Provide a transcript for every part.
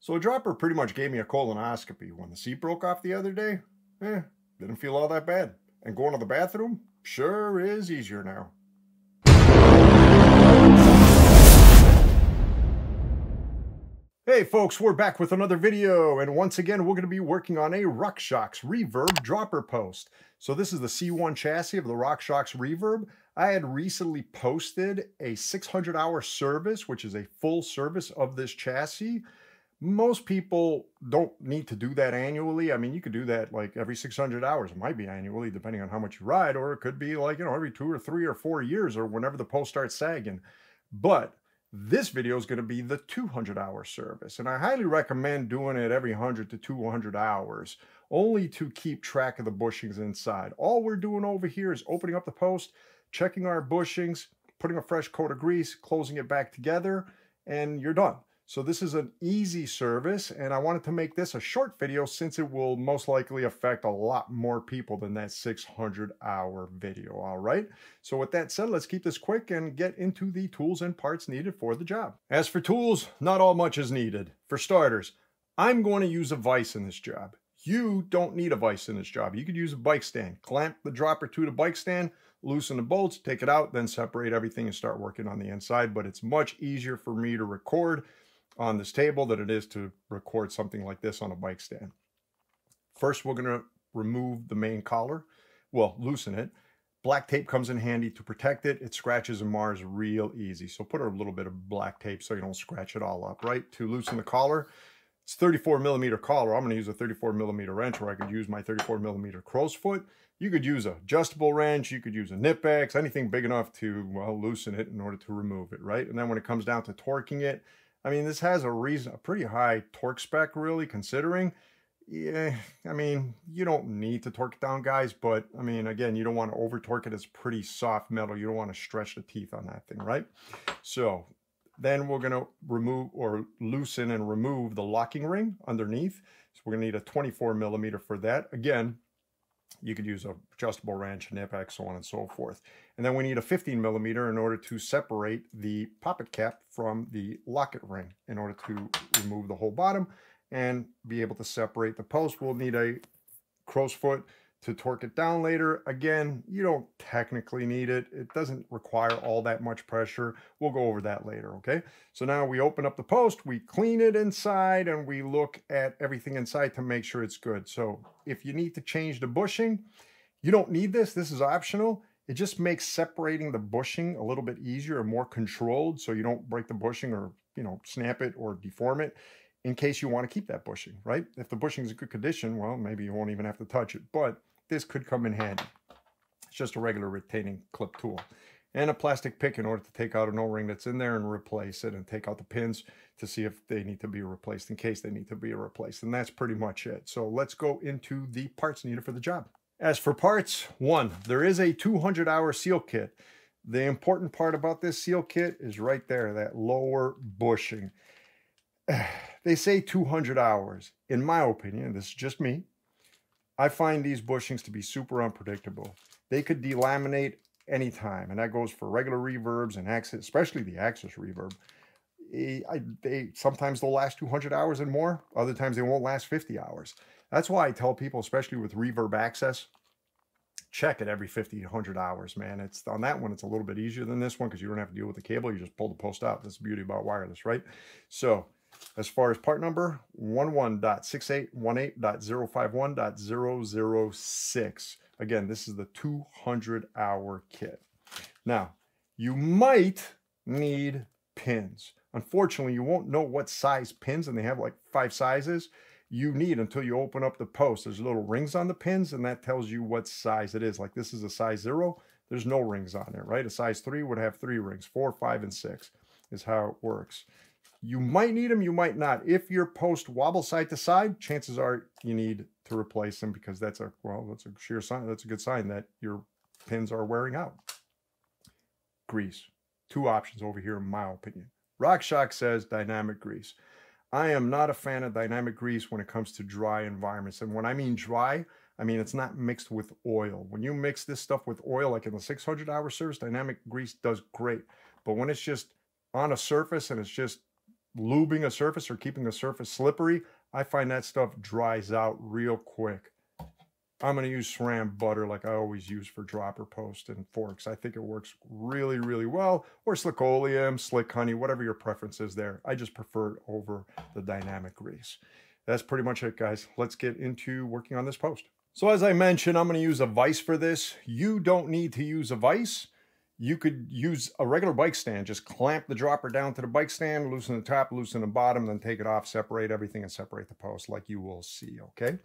So a dropper pretty much gave me a colonoscopy. When the seat broke off the other day, didn't feel all that bad. And going to the bathroom sure is easier now. Hey folks, we're back with another video, and once again we're going to be working on a Rockshox Reverb dropper post. So this is the C1 chassis of the Rockshox Reverb. I had recently posted a 600-hour service, which is a full service of this chassis. Most people don't need to do that annually. I mean, you could do that like every 600 hours. It might be annually, depending on how much you ride, or it could be like, every 2 or 3 or 4 years, or whenever the post starts sagging. But this video is going to be the 200-hour service, and I highly recommend doing it every 100 to 200 hours, only to keep track of the bushings inside. All we're doing over here is opening up the post, checking our bushings, putting a fresh coat of grease, closing it back together, and you're done. So this is an easy service, and I wanted to make this a short video since it will most likely affect a lot more people than that 600-hour video, all right? So with that said, let's keep this quick and get into the tools and parts needed for the job. As for tools, not all much is needed. For starters, I'm going to use a vise in this job. You don't need a vise in this job. You could use a bike stand. Clamp the dropper to the bike stand, loosen the bolts, take it out, then separate everything and start working on the inside. But it's much easier for me to record on this table than it is to record something like this on a bike stand. First, we're going to remove the main collar. Well, loosen it. Black tape comes in handy to protect it. It scratches and mars real easy. So put a little bit of black tape so you don't scratch it all up, right? To loosen the collar, it's 34mm collar. I'm going to use a 34mm wrench, or I could use my 34mm crow's foot. You could use an adjustable wrench. You could use a nip X, anything big enough to, well, loosen it in order to remove it, right? And then when it comes down to torquing it, I mean, this has a pretty high torque spec, really, considering. Yeah, I mean, you don't need to torque it down, guys, but I mean, again, you don't want to over torque it. It's pretty soft metal. You don't want to stretch the teeth on that thing, right? So then we're going to remove or loosen and remove the locking ring underneath. So we're going to need a 24mm for that. Again, you could use a adjustable wrench, nip X, so on and so forth. And then we need a 15mm in order to separate the poppet cap from the locket ring in order to remove the whole bottom and be able to separate the post. We'll need a crow's foot to torque it down later. Again, you don't technically need it. It doesn't require all that much pressure. We'll go over that later, okay? So now we open up the post, we clean it inside, and we look at everything inside to make sure it's good. So if you need to change the bushing, you don't need this. This is optional. It just makes separating the bushing a little bit easier and more controlled, so you don't break the bushing or, snap it or deform it, in case you want to keep that bushing, right? If the bushing is in good condition, well, maybe you won't even have to touch it, but this could come in handy. It's just a regular retaining clip tool and a plastic pick in order to take out an O-ring that's in there and replace it, and take out the pins to see if they need to be replaced in case they need to be replaced. And that's pretty much it. So let's go into the parts needed for the job. As for parts, one, there is a 200-hour seal kit. The important part about this seal kit is right there, that lower bushing. They say 200 hours. In my opinion, this is just me, I find these bushings to be super unpredictable. They could delaminate anytime, and that goes for regular reverbs and Axis, especially the Axis reverb. Sometimes they'll last 200 hours and more. Other times they won't last 50 hours. That's why I tell people, especially with reverb access, check it every 50 to 100 hours, man. It's on that one, it's a little bit easier than this one because you don't have to deal with the cable. You just pull the post out. That's the beauty about wireless, right? So as far as part number, 11.6818.051.006. Again, this is the 200-hour kit. Now, you might need pins. Unfortunately, you won't know what size pins, and they have like 5 sizes, you need until you open up the post. There's little rings on the pins, and that tells you what size it is. Like this is a size 0. There's no rings on it, right? A size 3 would have 3 rings. 4, 5, and 6 is how it works. You might need them, you might not. If your post wobbles side to side, chances are you need to replace them, because that's a sheer sign. That's a good sign that your pins are wearing out. Grease. 2 options over here in my opinion. Rockshox says dynamic grease. I am not a fan of dynamic grease when it comes to dry environments. And when I mean dry, I mean it's not mixed with oil. When you mix this stuff with oil, like in the 600-hour service, dynamic grease does great. But when it's just on a surface and it's just lubing a surface or keeping a surface slippery, I find that stuff dries out real quick. I'm going to use SRAM butter like I always use for dropper post and forks. I think it works really, really well. Or slick oleum, slick honey, whatever your preference is there. I just prefer it over the dynamic grease. That's pretty much it, guys. Let's get into working on this post. So as I mentioned, I'm going to use a vise for this. You don't need to use a vise. You could use a regular bike stand. Just clamp the dropper down to the bike stand, loosen the top, loosen the bottom, then take it off, separate everything, and separate the post like you will see, okay?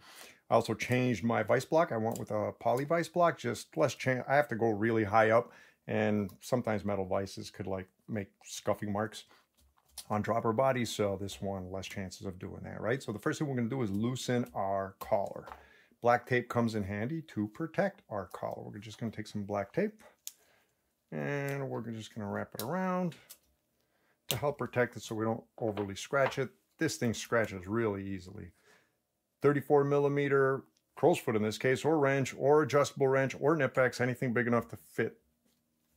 I also changed my vise block. I went with a poly vise block, just less chance. I have to go really high up, and sometimes metal vices could like make scuffing marks on dropper bodies, so this one, less chances of doing that, right? So the first thing we're gonna do is loosen our collar. Black tape comes in handy to protect our collar. We're just gonna take some black tape, and we're just gonna wrap it around to help protect it so we don't overly scratch it. This thing scratches really easily. 34 millimeter crow's foot in this case, or wrench, or adjustable wrench, or Nipex, anything big enough to fit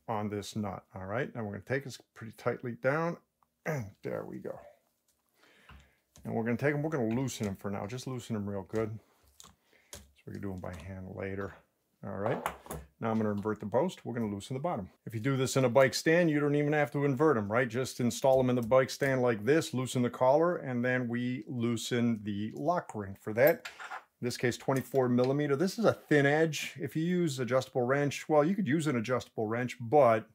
on this nut. All right, now we're going to take this pretty tightly down, and there we go. And we're going to take them, we're going to loosen them for now, just loosen them real good. So we can do them by hand later. All right, now I'm going to invert the post. We're going to loosen the bottom. If you do this in a bike stand, you don't even have to invert them, right? Just install them in the bike stand like this, loosen the collar, and then we loosen the lock ring for that. In this case, 24 millimeter. This is a thin edge. If you use adjustable wrench, well, you could use an adjustable wrench, but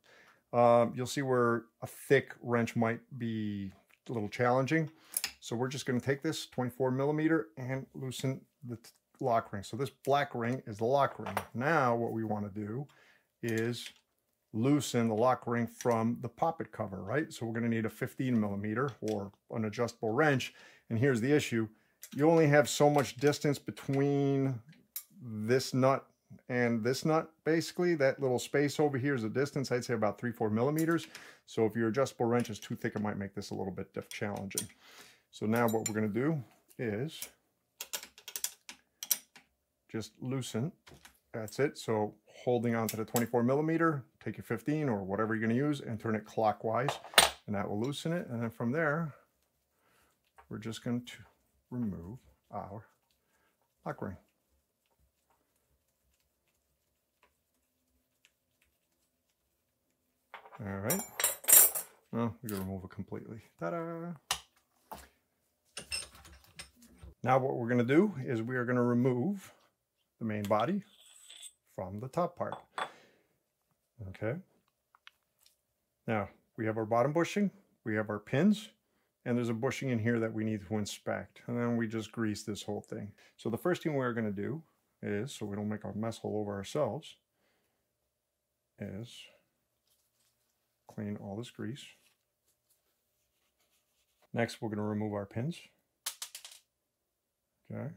you'll see where a thick wrench might be a little challenging. So we're just going to take this 24 millimeter and loosen the lock ring. So this black ring is the lock ring. Now what we want to do is loosen the lock ring from the poppet cover, right? So we're going to need a 15 millimeter or an adjustable wrench. And here's the issue. You only have so much distance between this nut and this nut. Basically, that little space over here is a distance, I'd say about 3-4 millimeters. So if your adjustable wrench is too thick, it might make this a little bit challenging. So now what we're going to do is just loosen. That's it. So holding on to the 24 millimeter, take your 15 or whatever you're going to use and turn it clockwise, and that will loosen it. And then from there, we're just going to remove our lock ring. All right. Well, we're going to remove it completely. Ta-da! Now what we're going to do is we are going to remove the main body from the top part. Okay. Now we have our bottom bushing, we have our pins, and there's a bushing in here that we need to inspect. And then we just grease this whole thing. So the first thing we're going to do is, so we don't make a mess all over ourselves, is clean all this grease. Next, we're going to remove our pins. Okay.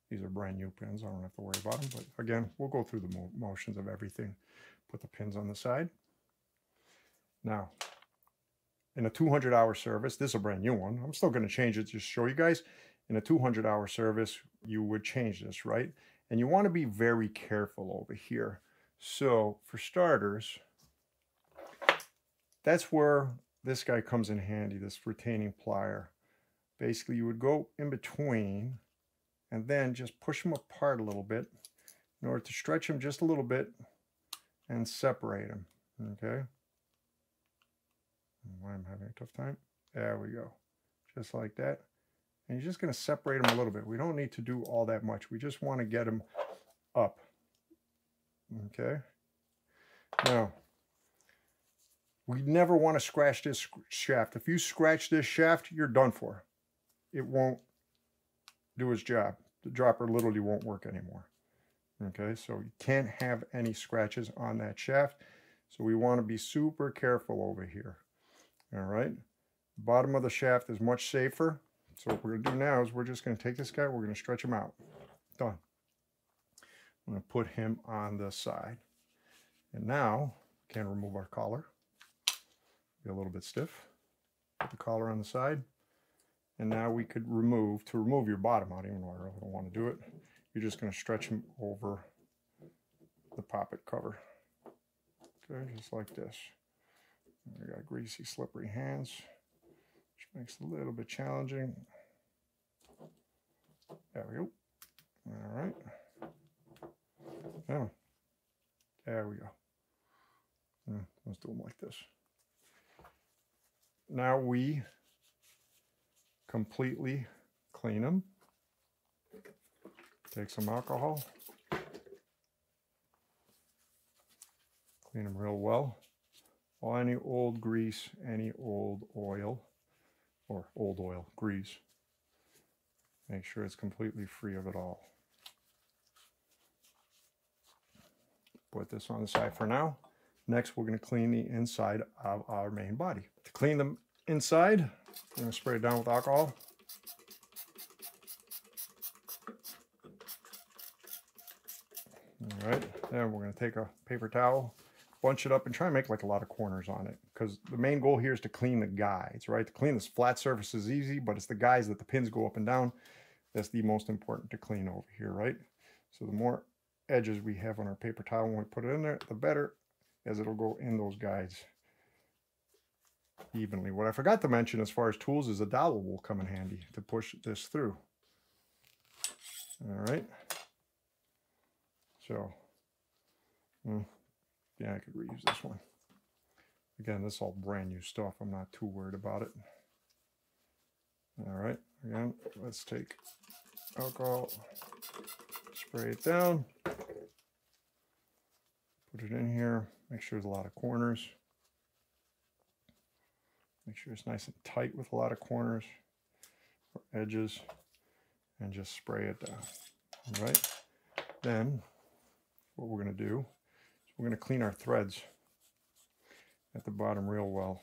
These are brand new pins. I don't have to worry about them. But again, we'll go through the motions of everything. Put the pins on the side. Now, in a 200-hour service, this is a brand new one. I'm still going to change it just to show you guys. In a 200-hour service, you would change this, right? And you want to be very careful over here. So for starters, that's where this guy comes in handy, this retaining plier. Basically, you would go in between and then just push them apart a little bit in order to stretch them just a little bit and separate them, okay? Why I'm having a tough time? There we go, just like that. And you're just going to separate them a little bit. We don't need to do all that much. We just want to get them up, okay? Now, we never want to scratch this shaft. If you scratch this shaft, you're done for. It won't do its job. The dropper literally won't work anymore. Okay, so you can't have any scratches on that shaft. So we want to be super careful over here. All right, the bottom of the shaft is much safer. So what we're going to do now is we're just going to take this guy, we're going to stretch him out. Done. I'm going to put him on the side. And now, can remove our collar. Be a little bit stiff. Put the collar on the side. And now we could remove, to remove your bottom out, even though I really don't want to do it, you're just going to stretch him over the poppet cover. Okay, just like this. We got greasy, slippery hands. Makes it a little bit challenging. There we go. All right. Oh, there we go. Let's do them like this. Now we completely clean them. Take some alcohol. Clean them real well. Any old grease, any old oil, or old oil, grease. Make sure it's completely free of it all. Put this on the side for now. Next, we're going to clean the inside of our main body. To clean them inside, we're going to spray it down with alcohol. All right, then we're going to take a paper towel, bunch it up, and try and make like a lot of corners on it, because the main goal here is to clean the guides, right? To clean this flat surface is easy, but it's the guides that the pins go up and down. That's the most important to clean over here, right? So the more edges we have on our paper towel when we put it in there, the better, as it'll go in those guides evenly. What I forgot to mention as far as tools is a dowel will come in handy to push this through. All right. So, yeah, I could reuse this one. Again, this is all brand new stuff. I'm not too worried about it. All right, again, let's take alcohol, spray it down, put it in here, make sure there's a lot of corners. Make sure it's nice and tight with a lot of corners or edges, and just spray it down. All right, then what we're going to do is we're going to clean our threads at the bottom real well.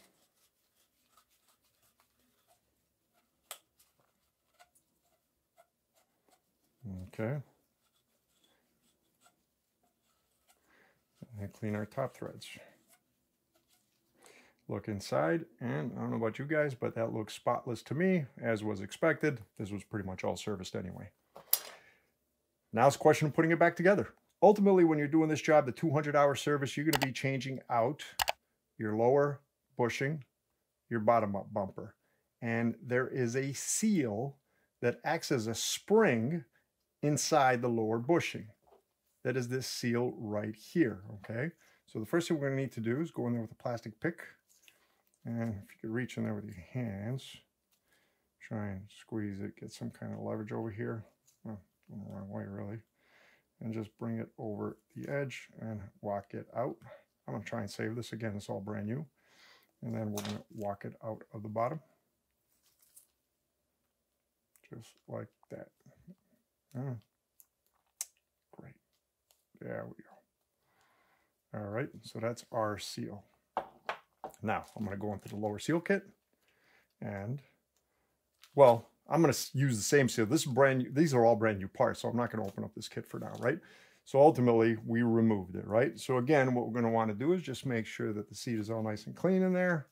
Okay. And clean our top threads. Look inside, and I don't know about you guys, but that looks spotless to me, as was expected. This was pretty much all serviced anyway. Now it's a question of putting it back together. Ultimately, when you're doing this job, the 200-hour service, you're going to be changing out your lower bushing, your bottom-up bumper. And there is a seal that acts as a spring inside the lower bushing. That is this seal right here, okay? So the first thing we're going to need to do is go in there with a plastic pick. And if you could reach in there with your hands, try and squeeze it, get some kind of leverage over here. Well, going the wrong way, really. And just bring it over the edge and walk it out. I'm going to try and save this. Again, it's all brand new. And then we're going to walk it out of the bottom. Just like that. Great. There we go. All right, so that's our seal. Now, I'm going to go into the lower seal kit. And, well, I'm going to use the same seal. This is brand new. These are all brand new parts, so I'm not going to open up this kit for now, right? So ultimately, we removed it, right? So again, what we're going to want to do is just make sure that the seat is all nice and clean in there.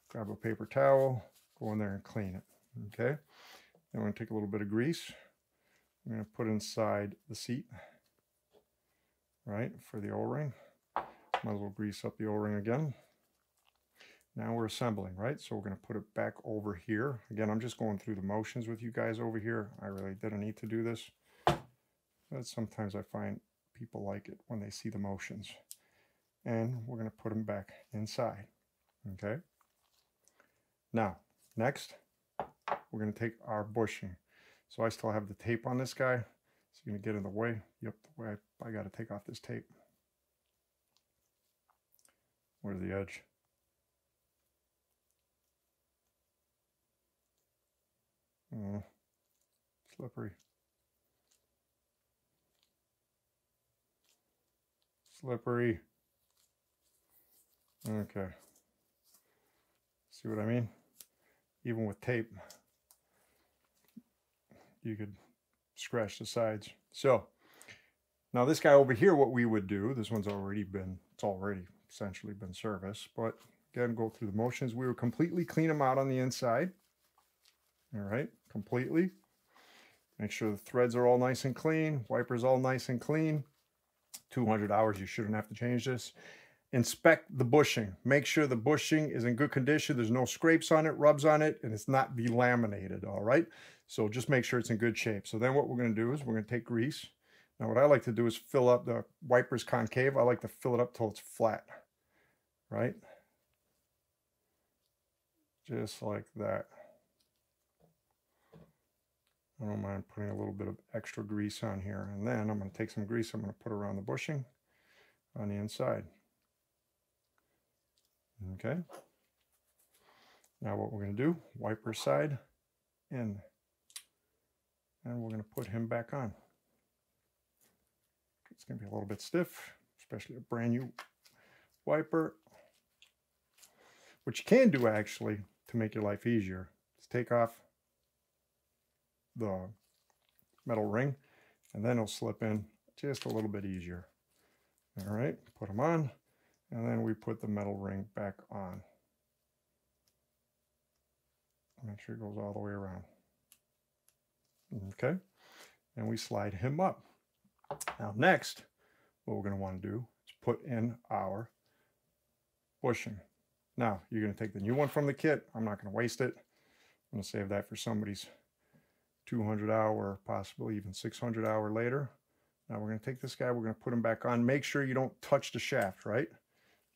Grab a paper towel, go in there and clean it, okay? Then we're going to take a little bit of grease. I'm going to put inside the seat, right, for the O-ring. Might as well grease up the O-ring again. Now we're assembling, right? So we're going to put it back over here. Again, I'm just going through the motions with you guys over here. I really didn't need to do this. But sometimes I find people like it when they see the motions. And we're going to put them back inside, okay? Now, next, we're going to take our bushing. So I still have the tape on this guy. It's going to get in the way. Yep, the way I got to take off this tape. Where's the edge? Slippery. Slippery. Okay. See what I mean? Even with tape, you could scratch the sides. So now this guy over here, what we would do, this one's already been, it's already essentially been serviced, but again, go through the motions. We would completely clean them out on the inside. All right, completely. Make sure the threads are all nice and clean, wipers all nice and clean. 200 hours, you shouldn't have to change this. Inspect the bushing. Make sure the bushing is in good condition. There's no scrapes on it, rubs on it, and it's not delaminated, all right? So just make sure it's in good shape. So then what we're going to do is we're going to take grease. Now what I like to do is fill up the wiper's concave. I like to fill it up till it's flat, right? Just like that. I don't mind putting a little bit of extra grease on here. And then I'm going to take some grease, I'm going to put around the bushing on the inside. Okay. Now what we're going to do, wiper side in. And we're going to put him back on. It's going to be a little bit stiff, especially a brand new wiper. What you can do actually to make your life easier is take off the metal ring, and then it'll slip in just a little bit easier. All right, put them on, and then we put the metal ring back on. Make sure it goes all the way around. Okay, and we slide him up. Now next, what we're going to want to do is put in our bushing. Now, you're going to take the new one from the kit. I'm not going to waste it. I'm going to save that for somebody's 200 hour, possibly even 600 hour later. Now we're going to take this guy, we're going to put him back on. Make sure you don't touch the shaft, right?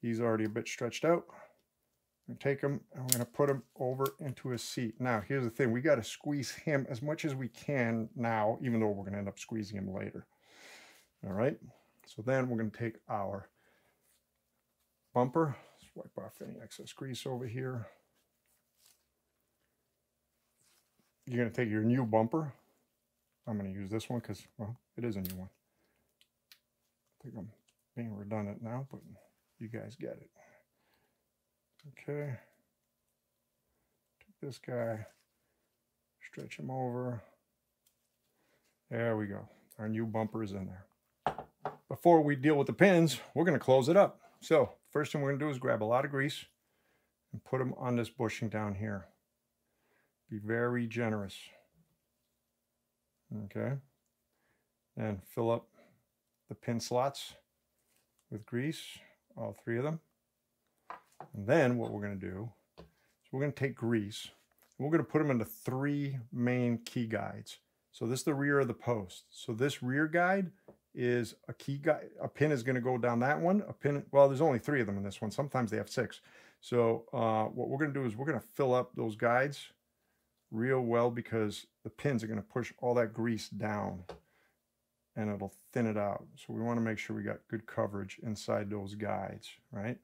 He's already a bit stretched out. We're going to take him and we're going to put him over into his seat. Now, here's the thing. We got to squeeze him as much as we can now, even though we're going to end up squeezing him later. All right. So then we're going to take our bumper. Let's wipe off any excess grease over here. You're going to take your new bumper. I'm going to use this one because, well, it is a new one. I think I'm being redundant now, but you guys get it. Okay. Take this guy, stretch him over. There we go. Our new bumper is in there. Before we deal with the pins, we're going to close it up. So, first thing we're going to do is grab a lot of grease and put them on this bushing down here. Be very generous. Okay. And fill up the pin slots with grease, all three of them. And then what we're going to do is we're going to take grease and we're going to put them into three main key guides. So this is the rear of the post. So this rear guide is a key guide. A pin is going to go down that one. A pin, well, there's only three of them in this one. Sometimes they have six. So what we're going to do is we're going to fill up those guides real well because the pins are going to push all that grease down and it'll thin it out. So we want to make sure we got good coverage inside those guides, right?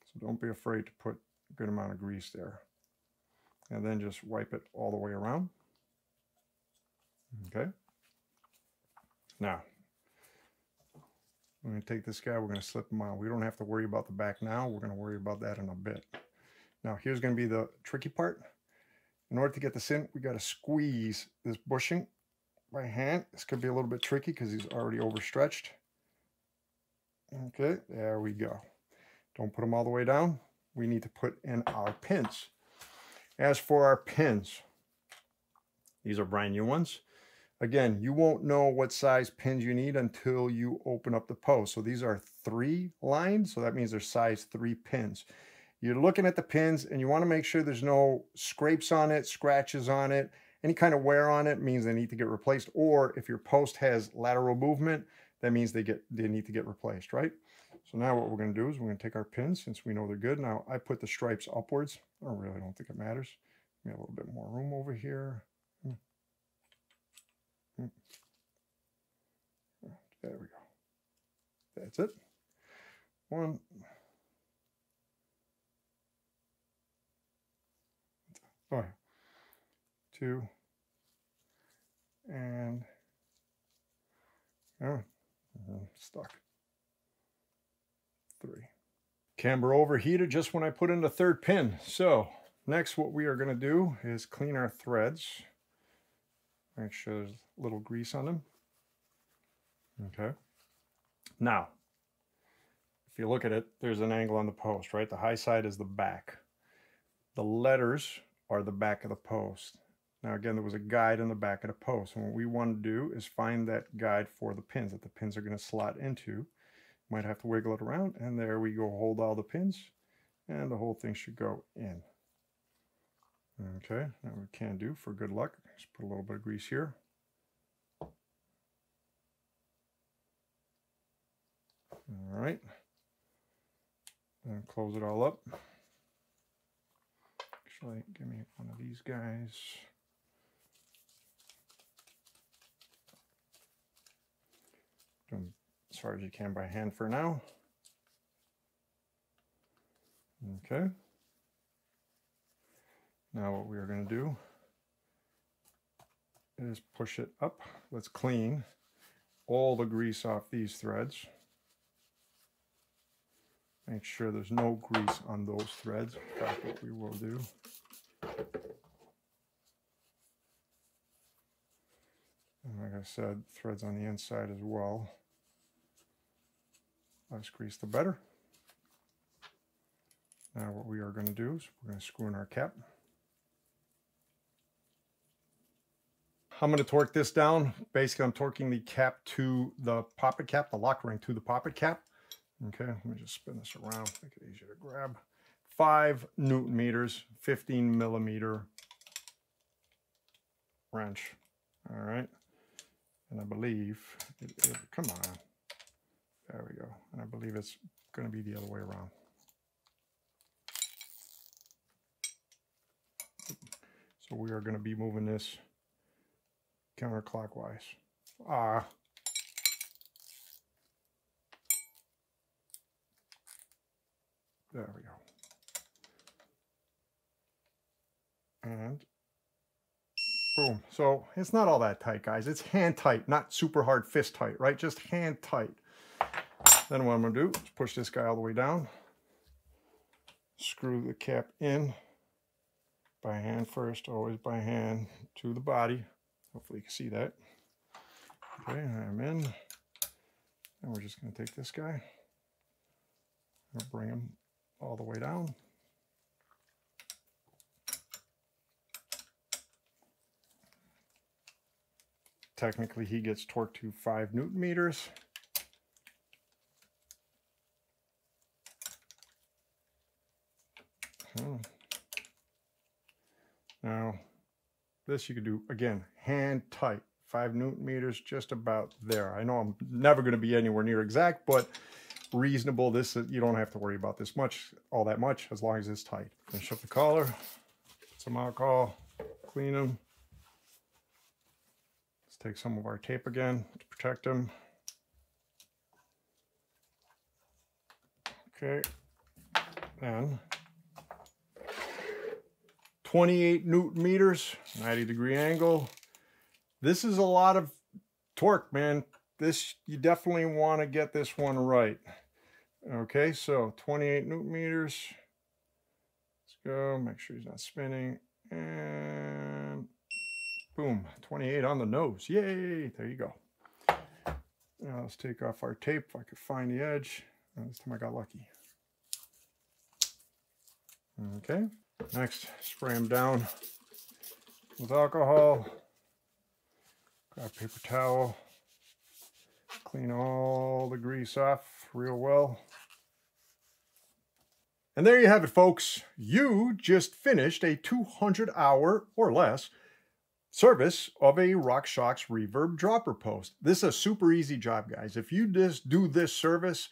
So don't be afraid to put a good amount of grease there. And then just wipe it all the way around. Okay. Now, we're going to take this guy, we're going to slip him on. We don't have to worry about the back now. We're going to worry about that in a bit. Now, here's going to be the tricky part. In order to get this in, we got to squeeze this bushing by hand. This could be a little bit tricky because he's already overstretched. Okay, there we go. Don't put them all the way down. We need to put in our pins. As for our pins, these are brand new ones. Again, you won't know what size pins you need until you open up the post. So these are 3 lines, so that means they're size 3 pins. You're looking at the pins and you want to make sure there's no scrapes on it, scratches on it, any kind of wear on it means they need to get replaced. Or if your post has lateral movement, that means they need to get replaced, right? So now what we're going to do is we're going to take our pins since we know they're good. Now I put the stripes upwards. I really don't think it matters. We have a little bit more room over here. There we go. That's it. 1. 2. And stuck. 3. Camber overheated just when I put in the 3rd pin. So next what we are going to do is clean our threads. Make sure there's a little grease on them. Okay. Now, if you look at it, there's an angle on the post, right? The high side is the back. The letters are the back of the post. Now again, there was a guide in the back of the post. And what we want to do is find that guide for the pins that the pins are going to slot into. Might have to wiggle it around, and there we go. Hold all the pins, and the whole thing should go in. Okay, now we can do for good luck, just put a little bit of grease here. All right, and close it all up. Actually, give me one of these guys. Do them as far as you can by hand for now. Okay. Now what we are going to do is push it up. Let's clean all the grease off these threads. Make sure there's no grease on those threads. In fact, what we will do, and like I said, threads on the inside as well. Less grease the better. Now what we are going to do is we're going to screw in our cap. I'm going to torque this down. Basically, I'm torquing the cap to the poppet cap, the lock ring to the poppet cap. Okay, let me just spin this around, make it easier to grab. 5 Newton meters, 15 millimeter wrench. All right, and I believe, come on, there we go. And I believe it's going to be the other way around. So we are going to be moving this counterclockwise. There we go. And boom. So it's not all that tight, guys. It's hand tight, not super hard fist tight, right? Just hand tight. Then what I'm going to do is push this guy all the way down. Screw the cap in by hand first, always by hand to the body. Hopefully you can see that. Okay, I'm in. And we're just going to take this guy and bring him all the way down. Technically, he gets torqued to 5 Newton meters. Now, this you could do, again, hand tight. 5 Newton meters, just about there. I know I'm never going to be anywhere near exact, but reasonable. This, you don't have to worry about this much, all that much, as long as it's tight. Finish up the collar, put some alcohol, clean them. Let's take some of our tape again to protect them. Okay, then 28 Newton meters, 90-degree angle. This is a lot of torque, man. This, you definitely want to get this one right. Okay, so 28 Newton meters. Let's go, make sure he's not spinning. And boom, 28 on the nose. Yay, there you go. Now let's take off our tape if I could find the edge. Oh, this time I got lucky. Okay, next, spray them down with alcohol. Grab a paper towel. Clean all the grease off real well. And there you have it, folks. You just finished a 200-hour or less service of a Rockshox Reverb dropper post. This is a super easy job, guys. If you just do this service,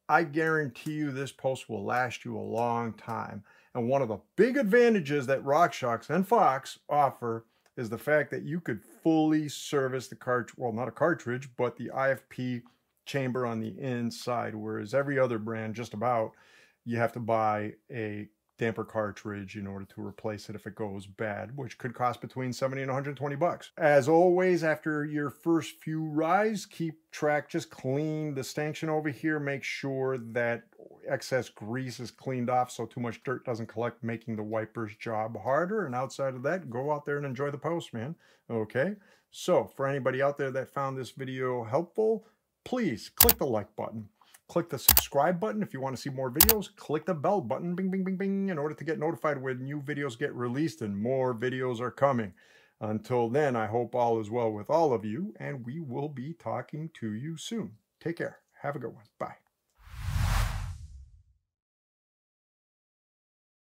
I guarantee you this post will last you a long time. And one of the big advantages that Rockshox and Fox offer is the fact that you could fully service the cartridge, well, not a cartridge, but the IFP chamber on the inside, whereas every other brand, just about, you have to buy a damper cartridge in order to replace it if it goes bad, which could cost between 70 and 120 bucks. As always, after your first few rides, keep track, just clean the stanchion over here, make sure that excess grease is cleaned off so too much dirt doesn't collect, making the wiper's job harder. And outside of that, go out there and enjoy the post, man. Okay, so for anybody out there that found this video helpful, please click the like button. Click the subscribe button if you want to see more videos. Click the bell button, bing, bing, bing, bing, in order to get notified when new videos get released, and more videos are coming. Until then, I hope all is well with all of you, and we will be talking to you soon. Take care. Have a good one. Bye.